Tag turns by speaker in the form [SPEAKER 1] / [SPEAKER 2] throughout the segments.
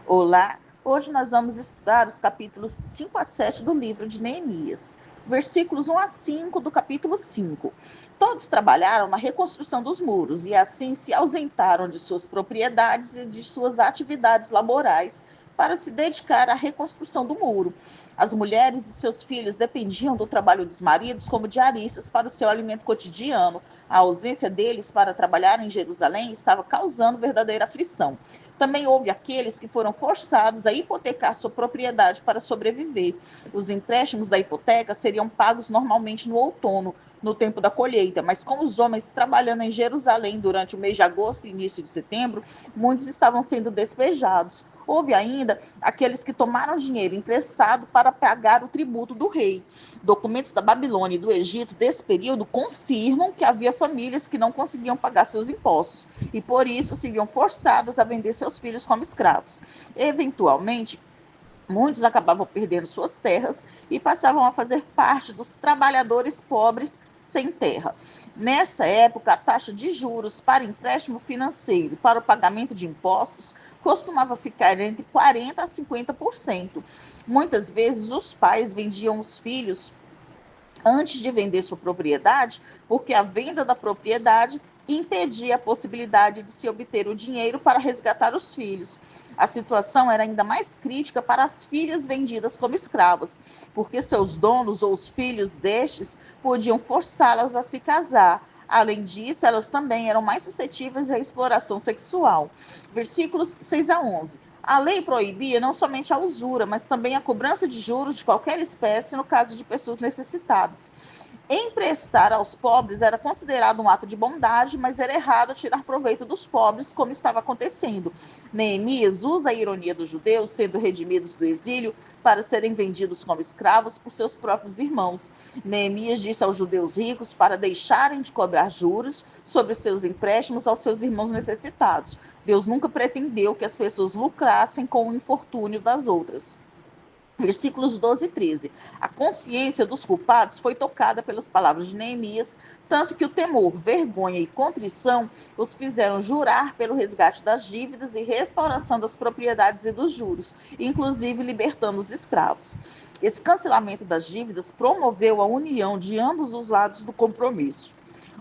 [SPEAKER 1] Olá, hoje nós vamos estudar os capítulos 5 a 7 do livro de Neemias, versículos 1 a 5 do capítulo 5. Todos trabalharam na reconstrução dos muros e assim se ausentaram de suas propriedades e de suas atividades laborais para se dedicar à reconstrução do muro. As mulheres e seus filhos dependiam do trabalho dos maridos como diaristas para o seu alimento cotidiano. A ausência deles para trabalhar em Jerusalém estava causando verdadeira aflição. Também houve aqueles que foram forçados a hipotecar sua propriedade para sobreviver. Os empréstimos da hipoteca seriam pagos normalmente no outono, no tempo da colheita, mas com os homens trabalhando em Jerusalém durante o mês de agosto e início de setembro, muitos estavam sendo despejados. Houve ainda aqueles que tomaram dinheiro emprestado para pagar o tributo do rei. Documentos da Babilônia e do Egito desse período confirmam que havia famílias que não conseguiam pagar seus impostos e por isso se viam forçadas a vender seus filhos como escravos. Eventualmente, muitos acabavam perdendo suas terras e passavam a fazer parte dos trabalhadores pobres sem terra. Nessa época, a taxa de juros para empréstimo financeiro e para o pagamento de impostos costumava ficar entre 40% a 50%. Muitas vezes, os pais vendiam os filhos antes de vender sua propriedade, porque a venda da propriedade impedia a possibilidade de se obter o dinheiro para resgatar os filhos. A situação era ainda mais crítica para as filhas vendidas como escravas, porque seus donos ou os filhos destes podiam forçá-las a se casar. Além disso, elas também eram mais suscetíveis à exploração sexual. Versículos 6 a 11. A lei proibia não somente a usura, mas também a cobrança de juros de qualquer espécie no caso de pessoas necessitadas. Emprestar aos pobres era considerado um ato de bondade, mas era errado tirar proveito dos pobres, como estava acontecendo. Neemias usa a ironia dos judeus, sendo redimidos do exílio, para serem vendidos como escravos por seus próprios irmãos. Neemias disse aos judeus ricos para deixarem de cobrar juros sobre seus empréstimos aos seus irmãos necessitados. Deus nunca pretendeu que as pessoas lucrassem com o infortúnio das outras. Versículos 12 e 13. A consciência dos culpados foi tocada pelas palavras de Neemias, tanto que o temor, vergonha e contrição os fizeram jurar pelo resgate das dívidas e restauração das propriedades e dos juros, inclusive libertando os escravos. Esse cancelamento das dívidas promoveu a união de ambos os lados do compromisso.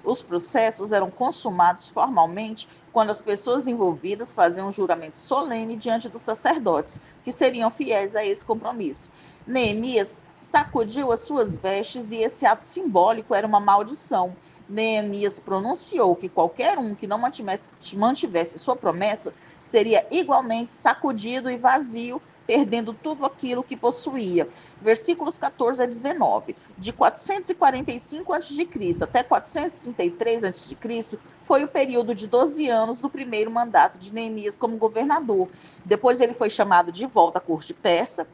[SPEAKER 1] Os processos eram consumados formalmente quando as pessoas envolvidas faziam um juramento solene diante dos sacerdotes, que seriam fiéis a esse compromisso. Neemias sacudiu as suas vestes e esse ato simbólico era uma maldição. Neemias pronunciou que qualquer um que não mantivesse sua promessa seria igualmente sacudido e vazio, perdendo tudo aquilo que possuía. Versículos 14 a 19. De 445 a.C. até 433 a.C., foi o período de 12 anos do primeiro mandato de Neemias como governador. Depois ele foi chamado de volta à corte persa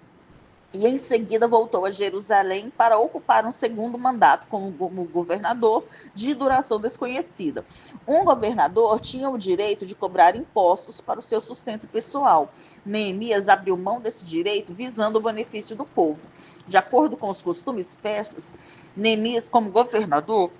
[SPEAKER 1] e em seguida voltou a Jerusalém para ocupar um segundo mandato como governador de duração desconhecida. Um governador tinha o direito de cobrar impostos para o seu sustento pessoal. Neemias abriu mão desse direito visando o benefício do povo. De acordo com os costumes persas, Neemias, como governador,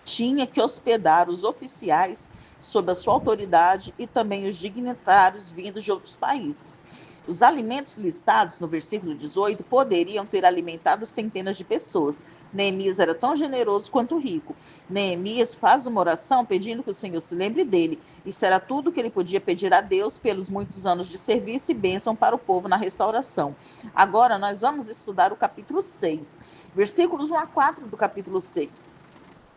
[SPEAKER 1] tinha que hospedar os oficiais sob a sua autoridade e também os dignitários vindos de outros países. Os alimentos listados no versículo 18 poderiam ter alimentado centenas de pessoas. Neemias era tão generoso quanto rico. Neemias faz uma oração pedindo que o Senhor se lembre dele. Isso era tudo que ele podia pedir a Deus pelos muitos anos de serviço e bênção para o povo na restauração. Agora nós vamos estudar o capítulo 6, versículos 1 a 4 do capítulo 6.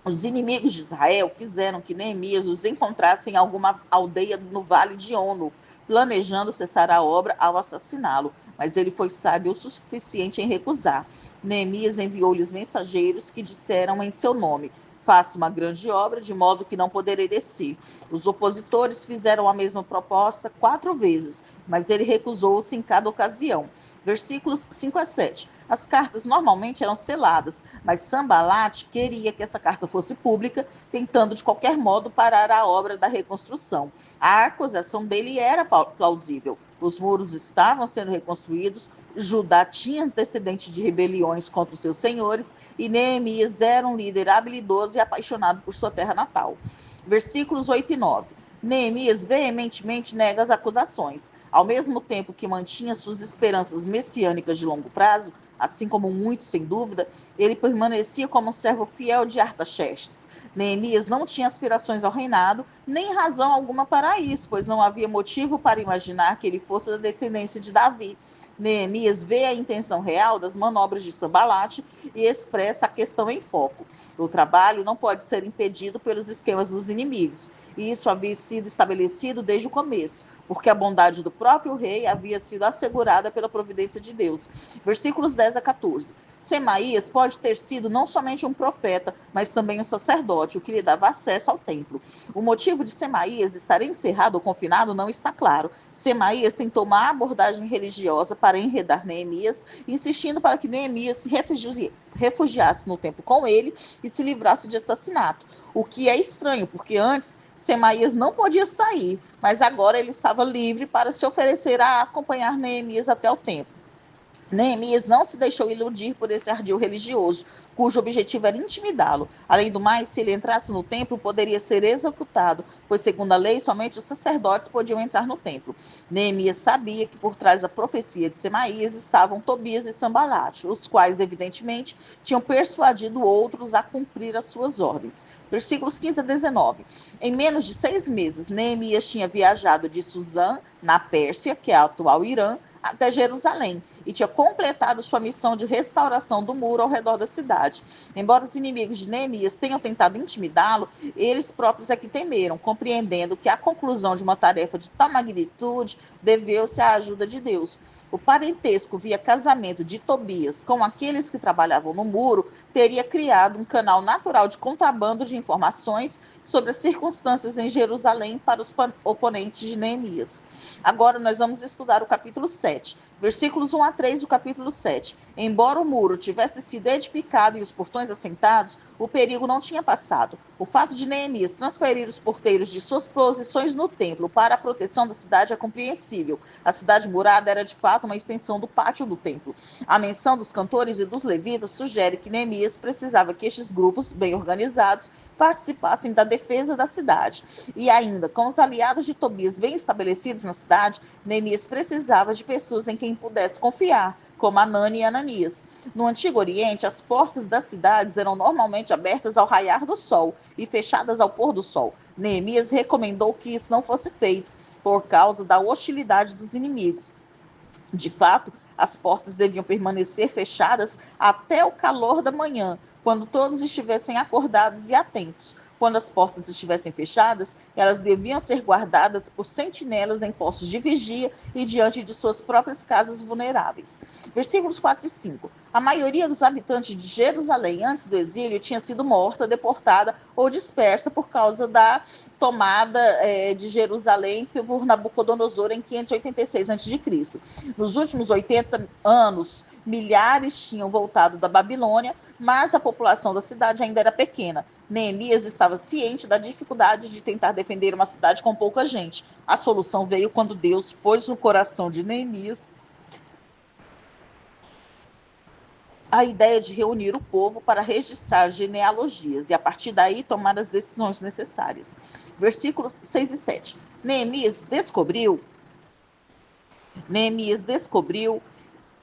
[SPEAKER 1] Os inimigos de Israel quiseram que Neemias os encontrasse em alguma aldeia no vale de Ono, planejando cessar a obra ao assassiná-lo, mas ele foi sábio o suficiente em recusar. Neemias enviou-lhes mensageiros que disseram em seu nome: faça uma grande obra, de modo que não poderei descer. Os opositores fizeram a mesma proposta 4 vezes, mas ele recusou-se em cada ocasião. Versículos 5 a 7. As cartas normalmente eram seladas, mas Sanbalate queria que essa carta fosse pública, tentando de qualquer modo parar a obra da reconstrução. A acusação dele era plausível. Os muros estavam sendo reconstruídos, Judá tinha antecedente de rebeliões contra os seus senhores e Neemias era um líder habilidoso e apaixonado por sua terra natal. Versículos 8 e 9. Neemias veementemente nega as acusações, ao mesmo tempo que mantinha suas esperanças messiânicas de longo prazo, assim como muitos, sem dúvida, ele permanecia como um servo fiel de Artaxerxes. Neemias não tinha aspirações ao reinado, nem razão alguma para isso, pois não havia motivo para imaginar que ele fosse da descendência de Davi. Neemias vê a intenção real das manobras de Sanbalate e expressa a questão em foco. O trabalho não pode ser impedido pelos esquemas dos inimigos, e isso havia sido estabelecido desde o começo, porque a bondade do próprio rei havia sido assegurada pela providência de Deus. Versículos 10 a 14. Semaías pode ter sido não somente um profeta, mas também um sacerdote, o que lhe dava acesso ao templo. O motivo de Semaías estar encerrado ou confinado não está claro. Semaías tentou uma abordagem religiosa para enredar Neemias, insistindo para que Neemias se refugiasse no templo com ele e se livrasse de assassinato. O que é estranho, porque antes Semaías não podia sair, mas agora ele estava livre para se oferecer a acompanhar Neemias até o templo. Neemias não se deixou iludir por esse ardil religioso, cujo objetivo era intimidá-lo. Além do mais, se ele entrasse no templo, poderia ser executado, pois, segundo a lei, somente os sacerdotes podiam entrar no templo. Neemias sabia que por trás da profecia de Semaías estavam Tobias e Sanbalate, os quais, evidentemente, tinham persuadido outros a cumprir as suas ordens. Versículos 15 a 19. Em menos de 6 meses, Neemias tinha viajado de Suzã, na Pérsia, que é a atual Irã, até Jerusalém, e tinha completado sua missão de restauração do muro ao redor da cidade. Embora os inimigos de Neemias tenham tentado intimidá-lo, eles próprios é que temeram, compreendendo que a conclusão de uma tarefa de tal magnitude deveu-se à ajuda de Deus. O parentesco via casamento de Tobias com aqueles que trabalhavam no muro teria criado um canal natural de contrabando de informações sobre as circunstâncias em Jerusalém para os oponentes de Neemias. Agora nós vamos estudar o capítulo 7. Versículos 1 a 3 do capítulo 7. Embora o muro tivesse sido edificado e os portões assentados, o perigo não tinha passado. O fato de Neemias transferir os porteiros de suas posições no templo para a proteção da cidade é compreensível. A cidade murada era de fato uma extensão do pátio do templo. A menção dos cantores e dos levitas sugere que Neemias precisava que estes grupos, bem organizados, participassem da defesa da cidade. E ainda, com os aliados de Tobias bem estabelecidos na cidade, Neemias precisava de pessoas em quem pudesse confiar, como Anani e Ananias. No Antigo Oriente, as portas das cidades eram normalmente abertas ao raiar do sol e fechadas ao pôr do sol. Neemias recomendou que isso não fosse feito, por causa da hostilidade dos inimigos. De fato, as portas deviam permanecer fechadas até o calor da manhã, quando todos estivessem acordados e atentos. Quando as portas estivessem fechadas, elas deviam ser guardadas por sentinelas em postos de vigia e diante de suas próprias casas vulneráveis. Versículos 4 e 5. A maioria dos habitantes de Jerusalém antes do exílio tinha sido morta, deportada ou dispersa por causa da tomada de Jerusalém por Nabucodonosor em 586 a.C. Nos últimos 80 anos, milhares tinham voltado da Babilônia, mas a população da cidade ainda era pequena. Neemias estava ciente da dificuldade de tentar defender uma cidade com pouca gente. A solução veio quando Deus pôs no coração de Neemias a ideia de reunir o povo para registrar genealogias e, a partir daí, tomar as decisões necessárias. Versículos 6 e 7. Neemias descobriu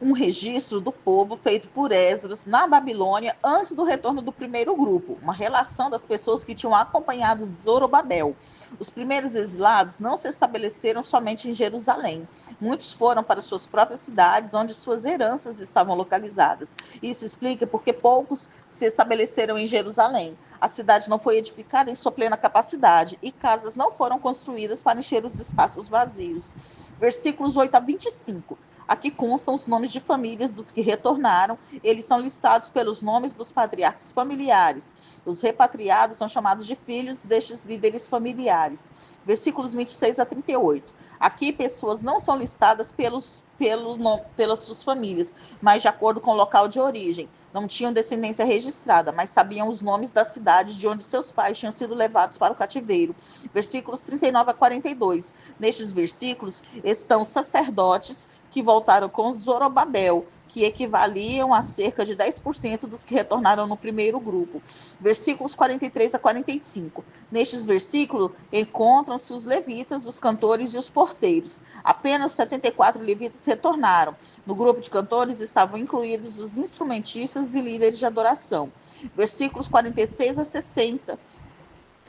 [SPEAKER 1] um registro do povo feito por Esdras na Babilônia antes do retorno do primeiro grupo, uma relação das pessoas que tinham acompanhado Zorobabel. Os primeiros exilados não se estabeleceram somente em Jerusalém. Muitos foram para suas próprias cidades, onde suas heranças estavam localizadas. Isso explica porque poucos se estabeleceram em Jerusalém. A cidade não foi edificada em sua plena capacidade e casas não foram construídas para encher os espaços vazios. Versículos 8 a 25. Aqui constam os nomes de famílias dos que retornaram. Eles são listados pelos nomes dos patriarcas familiares. Os repatriados são chamados de filhos destes líderes familiares. Versículos 26 a 38. Aqui, pessoas não são listadas pelas suas famílias, mas de acordo com o local de origem. Não tinham descendência registrada, mas sabiam os nomes das cidades de onde seus pais tinham sido levados para o cativeiro. Versículos 39 a 42. Nestes versículos estão sacerdotes que voltaram com Zorobabel, que equivaliam a cerca de 10% dos que retornaram no primeiro grupo. Versículos 43 a 45. Nestes versículos encontram-se os levitas, os cantores e os porteiros. Apenas 74 levitas retornaram. No grupo de cantores estavam incluídos os instrumentistas e líderes de adoração. Versículos 46 a 60.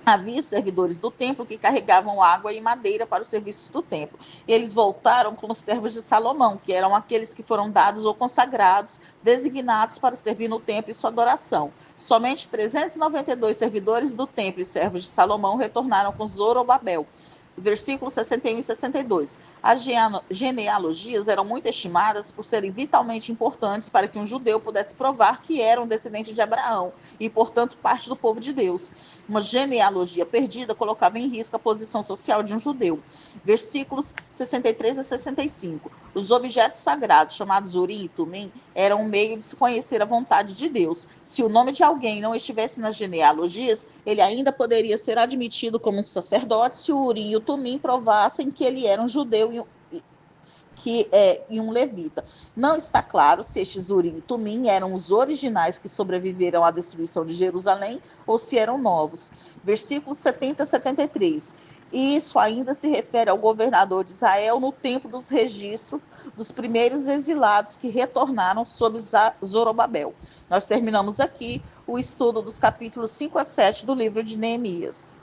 [SPEAKER 1] Havia os servidores do templo que carregavam água e madeira para os serviços do templo. Eles voltaram como servos de Salomão, que eram aqueles que foram dados ou consagrados, designados para servir no templo e sua adoração. Somente 392 servidores do templo e servos de Salomão retornaram com Zorobabel. Versículos 61 e 62. As genealogias eram muito estimadas por serem vitalmente importantes para que um judeu pudesse provar que era um descendente de Abraão e, portanto, parte do povo de Deus. Uma genealogia perdida colocava em risco a posição social de um judeu. Versículos 63 a 65. Os objetos sagrados, chamados Urim e Tumim, eram um meio de se conhecer a vontade de Deus. Se o nome de alguém não estivesse nas genealogias, ele ainda poderia ser admitido como um sacerdote se o Urim e o Tumim provassem que ele era um judeu e um levita. Não está claro se estes Urim e Tumim eram os originais que sobreviveram à destruição de Jerusalém ou se eram novos. Versículos 70 a 73. E isso ainda se refere ao governador de Israel no tempo dos registros dos primeiros exilados que retornaram sob Zorobabel. Nós terminamos aqui o estudo dos capítulos 5 a 7 do livro de Neemias.